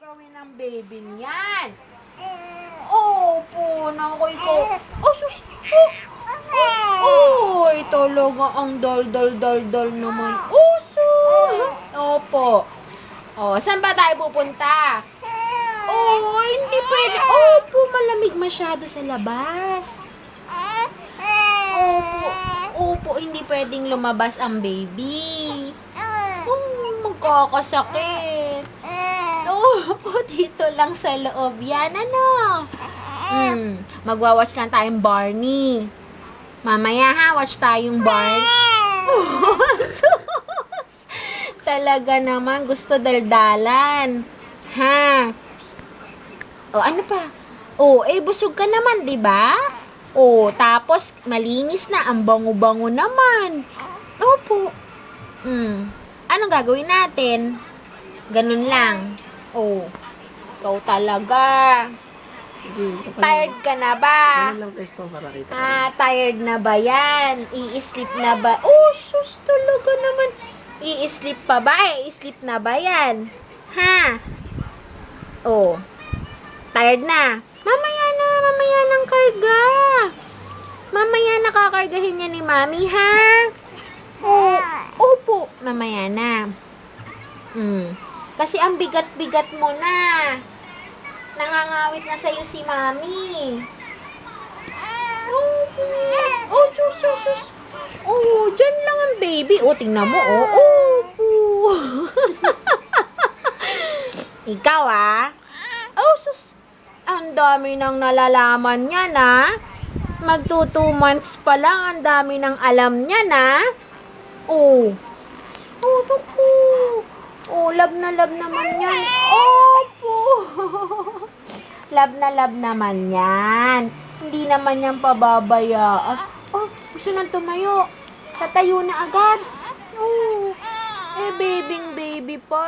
gagawin ng baby niyan? Opo, naku ikaw. Oh, sus. Oh, talaga ang dal naman. Uso. Opo. Oh, saan ba tayo pupunta? Oh, hindi pwede. Opo, malamig masyado sa labas. Opo, opo, hindi pwedeng lumabas ang baby. Magkakasakit. Opo, dito lang sa loob yan, ano? Magwa-watch lang tayong Barney. Mamaya ha, watch tayong Barney. Sus! Talaga naman, gusto daldalan. Ha? O, ano pa? O, busog ka naman, di ba? O, tapos, malinis na, ang bango-bango naman. Opo. Anong gagawin natin? Ganun lang. O, ikaw talaga. Tired ka na ba? Ganun lang testo para kita. Tired na ba yan? I-sleep na ba? Oh, sus, talaga naman. I-sleep pa ba? I-sleep na ba yan? Ha? Oh, tired na. Mamaya ng karga. Mamaya nakakargahin niya ni Mami, ha? Oh, opo. Mamaya na. Kasi ang bigat-bigat mo na. Nangangawit na sa'yo si Mami. Oh, sus. Oh, dyan lang ang baby. Oh, tingnan mo, oh. Opo. Ikaw, Oh, sus. Ang dami nang nalalaman niya, na. Magto 2 months pa lang, ang dami nang alam niya, na. Oh. Oh, tuko. Oh, love na love naman yan. Opo. Love na love naman yan. Hindi naman yan pababayaan. Oh, gusto nang tumayo. Tatayo na agad. Oh, baby pa